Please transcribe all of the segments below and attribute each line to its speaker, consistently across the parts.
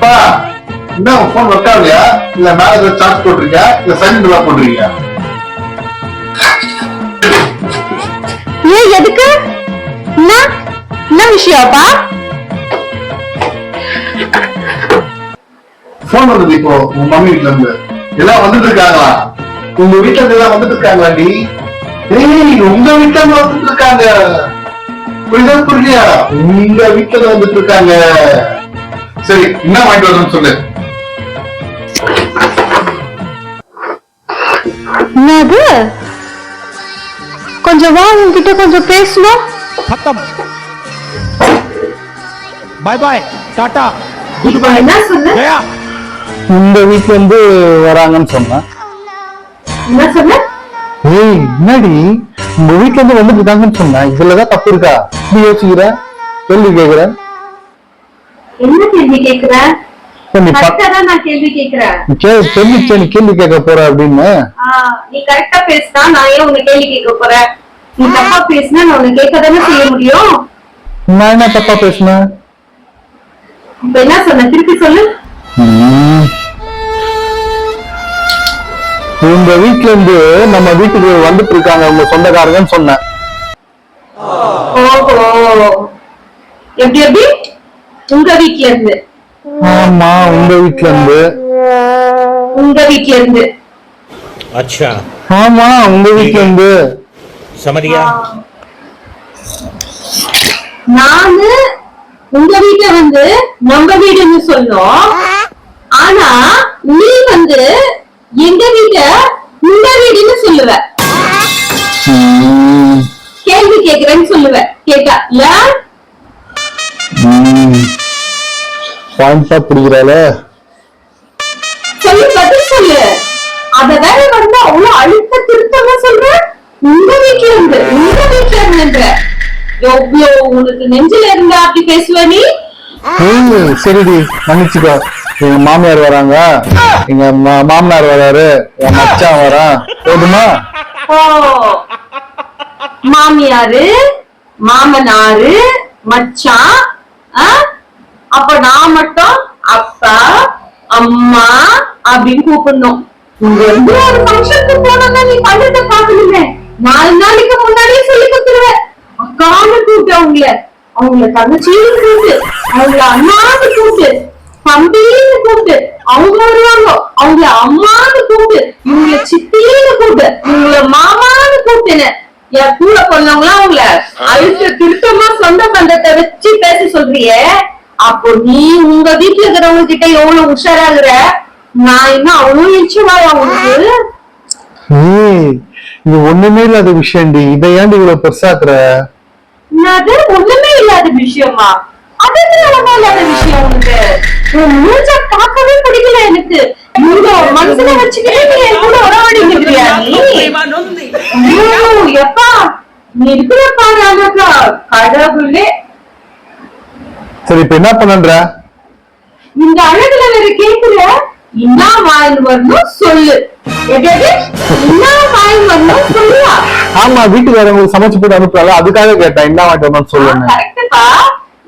Speaker 1: அப்பா என்ன phone work ஆகலையா இல்ல மேல ஏதாவது சார்ஜ் போட்டிருக்கியா இல்ல சைலண்ட் லாக் போட்டிருக்கியா?
Speaker 2: ஏன் எதுக்கு என்ன விஷயம்ப்பா?
Speaker 1: போன் வந்தது இப்போ உங்க மம்மி வீட்டுல இருந்து எல்லாம் வந்துட்டு இருக்காங்களா? உங்க வீட்டுல இருந்து எல்லாம் வந்துட்டு இருக்காங்களாடி? ஏய் உங்க வீட்டுல இருந்து வந்துட்டு இருக்காங்க. புரியுதா புரியலையா? உங்க வீட்டுல வந்துட்டு இருக்காங்க. சரி என்ன வாங்கிட்டு வரணும்னு சொல்லு.
Speaker 2: என்னது? கொஞ்சம் வா, உன்கிட்ட கொஞ்சம் பேசணும்.
Speaker 3: खत्म bye bye tata goodbye
Speaker 2: என்ன சொன்ன?
Speaker 3: गया
Speaker 4: இந்த வீட்டுல இருந்து வராங்கன்னு சொன்னேன்.
Speaker 2: என்ன சொன்ன?
Speaker 4: ஏய் என்னடி உங்க வீட்டுல இருந்து வந்துட்டு இருக்காங்கன்னு சொன்னேன். இதுலதான் தப்பு இருக்கா? நீ யோசிக்கிற கேள்வி கேக்குற.
Speaker 2: என்ன கேள்வி கேக்குற?
Speaker 4: நீ
Speaker 2: நான் கேள்வி கேக்குறேன்.
Speaker 4: நீ கேள்வி கேட்க போற அப்படின்னு.
Speaker 2: நீ கரெக்டா பேசினா நான் ஏன் உன்னை கேள்வி கேட்க போறேன்? நீ தப்பா பேசினா நான் உன்னை கேட்கதானே செய்ய முடியும்.
Speaker 4: நான் என்ன தப்பா பேசினேன்?
Speaker 2: இப்ப என்ன சொன்ன? திருப்பி சொல்லு.
Speaker 4: உங்க வீட்டுல இருந்து நம்ம வீட்டுக்கு வந்துட்டு இருக்காங்க உங்க சொந்தக்காரங்கன்னு சொன்னேன்.
Speaker 2: ஓஹோ, எப்படி எப்படி? உங்க வீட்டுல இருந்து?
Speaker 4: ஆமா உங்க வீட்டுல இருந்து.
Speaker 2: உங்க வீட்டுல இருந்து?
Speaker 3: अच्छा
Speaker 4: ஆமா உங்க வீட்டுல இருந்து.
Speaker 3: समझ गया
Speaker 2: நானு உங்க வீட்டுல வந்து நம்ம வீடுன்னு சொன்னோம். ஆனா நீ வந்து எங்க வீட்ட உங்க வீடுன்னு சொல்லுவ. கேள்வி கேக்குறேன்னு சொல்லுவ. கேட்டா இல்ல
Speaker 4: பாயிண்டா புரிகிறாள?
Speaker 2: சொல்லு, பதில் சொல்லு. அத வேற வந்து அவ்வளவு அழுத்த திருத்தமா சொல்ற. உங்க வீட்டுல இருந்து, உங்க வீட்டுல இருந்துன்ற எவ்வளோ உனக்கு நெஞ்சில இருந்தா அப்படி பேசுவ நீ?
Speaker 4: சரிடி மன்னிச்சுக்கோ. எங்க மாமியார் வராங்க, எங்க மாமனார் வராரு, என் மச்சான் வரான். போதுமா?
Speaker 2: ஓ, மாமியாரு, மாமனாரு, மச்சான். அப்ப நான் மட்டும் அப்பா அம்மா அப்படின்னு கூப்பிடணும். இங்க இருந்து ஒரு ஃபங்க்ஷனுக்கு போனோம்னா நீ பண்றத பாக்கணுமே. 4 நாளைக்கு முன்னாடியே சொல்லி கொடுத்துருவேன். அக்கான்னு கூப்பிட்டு அவங்கள தங்கச்சின்னு கூப்பிட்டு, அவங்கள அண்ணான்னு கூப்பிட்டு, தம்பின்னு கூப்பிட்டு, அவங்க வருவாங்க அவங்கள அம்மான்னு கூப்பிட்டு, இவங்கள சித்தின்னு கூப்பிட்டு, இவங்கள மாமான்னு கூப்பிட்டுன்னு என் கூட பொண்ணவங்களாம் அவங்கள அழுத்த திருத்தமா சொந்த பந்தத்தை வச்சு பேச சொல்றியே. அப்போ நீ உங்க வீட்டுல இருக்கிறவங்க கிட்ட எவ்வளவு உஷாராகுற. நான் இன்னும் அவ்வளவு எச்சுவாயா உனக்கு?
Speaker 4: இது ஒண்ணுமே இல்லாத விஷயம்டி. இதை ஏன்டி இவ்வளவு பெருசாக்குற?
Speaker 2: அது ஒண்ணுமே இல்லாத விஷயமா? அது என்ன இல்லாத விஷயம் உனக்கு? உன் மூஞ்ச பார்க்கவே பிடிக்கல எனக்கு. மனசுல வச்சுக்கிட்டே நீ என் கூட உறவாடிட்டு இருக்கியா நீ? எப்பா நீ இருக்கிற பாரு கடவுளே.
Speaker 4: சரி இப்ப என்ன பண்ணன்ற?
Speaker 2: இந்த அழகுல வேற கேக்குற. என்ன வாயில் வரணும் சொல்லு. என்ன வாயில் வரணும் சொல்லுவா?
Speaker 4: ஆமா வீட்டுக்கு வரவங்களுக்கு சமைச்சு போட்டு அனுப்புறாங்க, அதுக்காக கேட்டேன் என்ன வாட்டணும் சொல்லுங்க.
Speaker 2: கரெக்டா,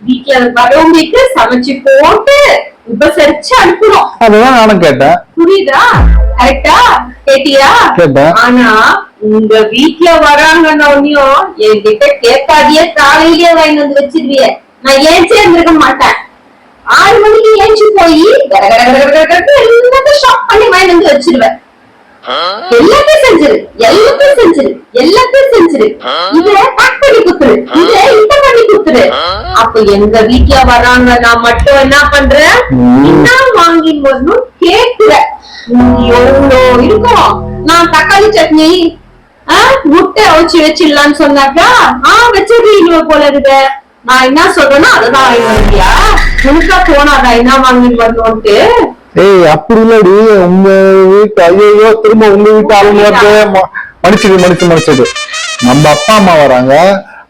Speaker 2: வீட்டுல வரவங்களுக்கு சமைச்சு போட்டு உபசரிச்சு அனுப்புறோம்.
Speaker 4: அதுதான் நானும் கேட்டேன்.
Speaker 2: புரியுதா? கரெக்டா கேட்டியா?
Speaker 4: கேட்டேன்.
Speaker 2: ஆனா உங்க வீட்டுல வராங்கன்னோடனையும் என்கிட்ட கேட்காதியே காலையிலேயே வாங்கி வந்து வச்சிருவிய. நான் ஏன்ச்சே இருந்திருக்க மாட்டேன். 6 மணிக்கு ஏஞ்சி போய் எல்லாத்தையும் ஷாப் பண்ணி வாங்கி வந்து வச்சிருவேன். எல்லாத்தையும் செஞ்சிரு, எல்லாத்தையும் செஞ்சிரு, எல்லாத்தையும் செஞ்சிரு. இத பேக் பண்ணி குத்துரு, இத இத பண்ணி குத்துரு. அப்ப எங்க வீட்டுல வராங்க நான் மட்டும் என்ன பண்றேன்? என்ன வாங்கி வரணும் கேக்குற. எவ்வளோ இருக்கும். நான் தக்காளி சட்னி முட்டை அவிச்சு வச்சிடலான்னு சொன்னாக்கா வச்சிருக்கீங்க போல இருக்கு. நான் என்ன சொல்றேன்னா அதுதான் வாங்கி வருவியா? உனக்கா தோணாதா என்ன வாங்கி வரணும்ட்டு?
Speaker 4: ஏய் அப்படி இல்லடி. உங்க வீட்டு ஐயோ திரும்ப உங்க வீட்டு அவங்க மன்னிச்சது. நம்ம அப்பா அம்மா வராங்க,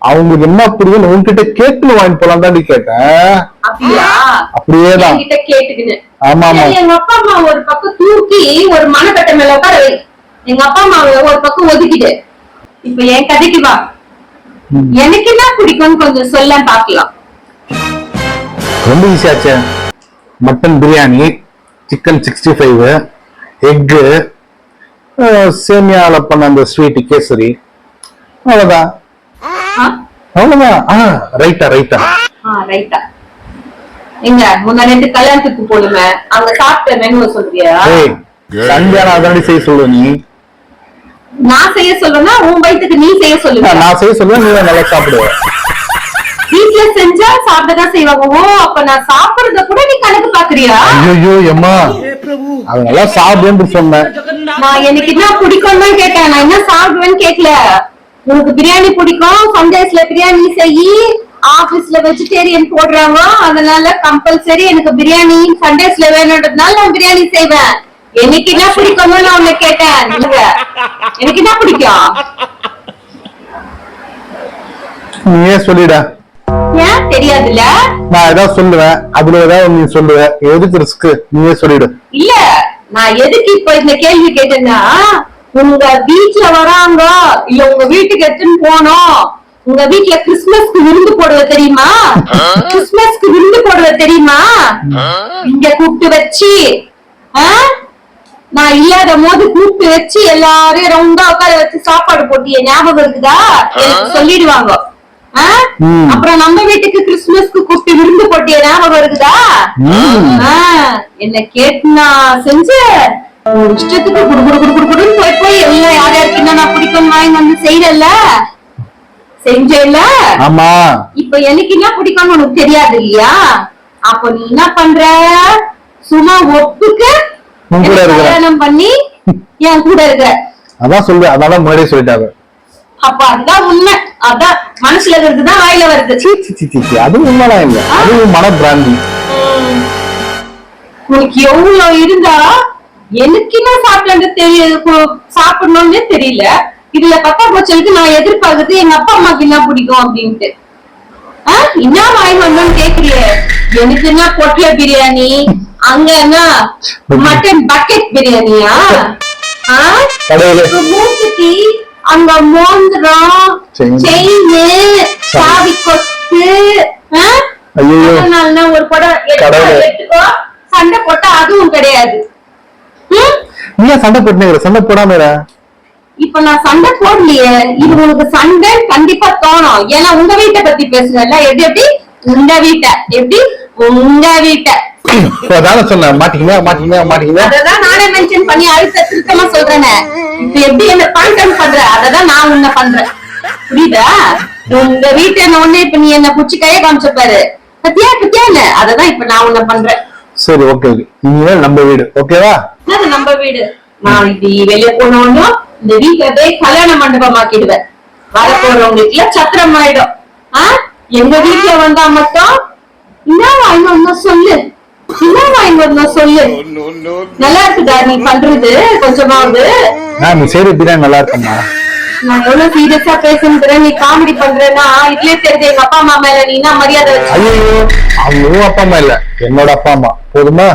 Speaker 4: அவங்களுக்கு என்ன புரியுதுன்னு உங்ககிட்ட கேட்டு வாங்கி போலாம் தாண்டி கேட்டேன்.
Speaker 2: அப்படியா?
Speaker 4: அப்படியேதான்
Speaker 2: கேட்டுக்கின்னு.
Speaker 4: ஆமா ஆமா.
Speaker 2: எங்க அப்பா அம்மா ஒரு பக்கம் தூக்கி ஒரு மனக்கட்டை மேல உட்கார வை. எங்க அப்பா அம்மாவை ஒரு பக்கம் ஒதுக்கிட்டு இப்ப என் கதைக்கு வா. எனக்கு என்ன பிடிக்கும்னு கொஞ்சம் சொல்ல பாக்கலாம்.
Speaker 4: ரொம்ப ஈஸியாச்சே. மட்டன் பிரியாணி, சிக்கன் 65, எக்கு, சேமியால பண்ண அந்த ஸ்வீட் கேசரி, அவ்வளவுதான். அவ்வளவுதான். ரைட்டா
Speaker 2: ரைட்டா எங்க முன்ன 2 கல்யாணத்துக்கு போடுமே அங்க சாப்பிட்ட மெனுவை சொல்றியா?
Speaker 4: சண்டே அதனால செய்ய சொல்லுவ நீ.
Speaker 2: நான் செய்ய சொல்லுனா உன் வயிற்றுக்கு நீ செய்ய சொல்லுவ. நான்
Speaker 4: செய்ய சொல்லுவேன், நீ நல்லா சாப்பிடுவ.
Speaker 2: வீட்டுல செஞ்சா சாப்பிட்டதான் செய்வாங்க. ஓ அப்ப நான் சாப்பிடுறத கூட நீ கணக்கு பாக்குறியா?
Speaker 4: ஐயோ அம்மா, அது நல்லா சாப்பிடுன்னு சொன்னேன்.
Speaker 2: நான் எனக்கு என்ன பிடிக்கும் தான் கேட்டேன், நான் என்ன சாப்பிடுவேன்னு கேட்கல. உனக்கு பிரியாணி பிடிக்கும், சண்டேஸ்ல பிரியாணி செய்யி, ஆபீஸ்ல வெஜிடேரியன் போடுறாங்க, அதனால கம்பல்சரி எனக்கு பிரியாணி சண்டேஸ்ல வேணும்ன்றதுனால நான் பிரியாணி செய்வேன். எனக்கு என்ன பிடிக்கும்னு நான் உன்னை கேட்டேன். எனக்கு என்ன பிடிக்கும்
Speaker 4: நீயே சொல்லிடா.
Speaker 2: ஏன் தெரியாதுல்ல?
Speaker 4: நான் ஏதாவது சொல்லுவேன், அதுல ஏதாவது நீ சொல்லுவ, எதுக்கு ரிஸ்க்? நீயே சொல்லிடு.
Speaker 2: இல்ல நான் எதுக்கு இப்ப இந்த கேள்வி கேட்டேன்னா, உங்க வீட்டுல வராங்க இல்ல உங்க வீட்டுக்கு எடுத்துன்னு போனோம், உங்க வீட்டுல கிறிஸ்துமஸ்க்கு விருந்து போடுவ தெரியுமா? கிறிஸ்துமஸ்க்கு விருந்து போடுவ தெரியுமா? இங்க கூப்பிட்டு வச்சு நான் இல்லாத போது கூப்பிட்டு வச்சு எல்லாரையும் ரவுண்டா உட்கார வச்சு சாப்பாடு போட்டிய ஞாபகம் இருக்குதா? எனக்கு சொல்லிடுவாங்க. அப்புறம் நம்ம வீட்டுக்கு கிறிஸ்துமஸ்க்கு கூப்பிட்டு விருந்து போட்டிய ஞாபகம் இருக்குதா? என்ன கேட்டு நான் செஞ்சு இஷ்டத்துக்கு குடுக்குடுன்னு போய் எல்லாம் யார் யாருக்கு என்ன பிடிக்கும் வாங்கி வந்து செய்யல செஞ்சேல.
Speaker 4: ஆமா,
Speaker 2: இப்ப எனக்கு என்ன பிடிக்கும்னு உனக்கு தெரியாது இல்லையா? அப்ப நீ என்ன பண்ற, சும்மா ஒப்புக்கு கல்யாணம் பண்ணி என் கூட இருக்க.
Speaker 4: அதான் சொல்லு, அதனால முன்னாடியே சொல்லிட்டாங்க.
Speaker 2: அப்ப அதுதான் உண்மை, அதான் மனசுல இருக்குதுதான் வாயில வருது.
Speaker 4: அது உண்மைதான் இல்ல, அது மன பிராந்தி.
Speaker 2: உனக்கு எவ்வளவு இருந்தா எனக்கு என்ன சாப்பிடணும்னே தெரியல. இதுல பத்தா போச்சலுக்கு நான் எதிர்பார்க்கறது எங்க அப்பா அம்மாக்கு என்ன பிடிக்கும் அப்படின்ட்டு. என்ன வாங்கி வந்தோம்னு கேக்குறிய? எனக்கு என்ன பொட்டிய பிரியாணி, அங்க என்ன மட்டன் பக்கெட் பிரியாணியா? மூக்குத்தி அங்க மோந்திரம், செயின், சாவி கொத்து, ஒரு படம் எடுத்துக்கோ. சண்டை போட்டா அதுவும் கிடையாது.
Speaker 4: நீ சண்டை போட்டு சண்டை போடாம
Speaker 2: இப்ப நான் சண்டை போடலையே, இது உனக்கு சண்டை கண்டிப்பா தோணும். ஏன்னா உங்க வீட்டை பத்தி பேசுறல, எப்படி உங்க வீட்டை, எப்படி உங்க வீட்டை
Speaker 4: சொன்னேன்.
Speaker 2: அததான் நானே மென்ஷன் பண்ணி அழுத்த திருத்தமா சொல்றேன். இப்ப எப்படி என்ன பாயிண்ட் பண்ற, அததான் நான் உன்ன பண்றேன். புரியுதா? உங்க வீட்டை ஒண்ணு இப்ப நீ என்ன புடிச்சு கைய காமிச்ச பாரு, பத்தியா பத்தியா இல்ல, அததான் இப்ப நான் உன்ன பண்றேன்.
Speaker 4: சரி, ஓகே. நீங்க நம்ம வீடு ஓகேவா?
Speaker 2: நம்ம வீடு. நான் இப்படி வெளியே போனோம்னா இந்த வீட்டை கல்யாண மண்டபம் ஆக்கிடுவேன். வரப்போறவங்களுக்கு சத்திரம் ஆயிடும். எங்க வீட்டுல வந்தா மட்டும் என்ன வாங்கி வந்தோம் சொல்லு, என்ன வாங்கி வந்தோம் சொல்லு. நல்லா இருக்குதா நீ பண்றது? கொஞ்சமாவது
Speaker 4: நீ செய்யற பிரியாணி நல்லா இருக்குமா?
Speaker 2: நான் எவ்வளவு சீரியஸா பேசுறேன், நீ காமெடி பண்றேன்னா இதுலயே தெரிஞ்ச எங்க அப்பா அம்மா மேல நீ என்ன மரியாதை வச்சு?
Speaker 4: ஐயோ, அவங்க அப்பா அம்மா இல்ல, என்னோட அப்பா அம்மா. போதுமா?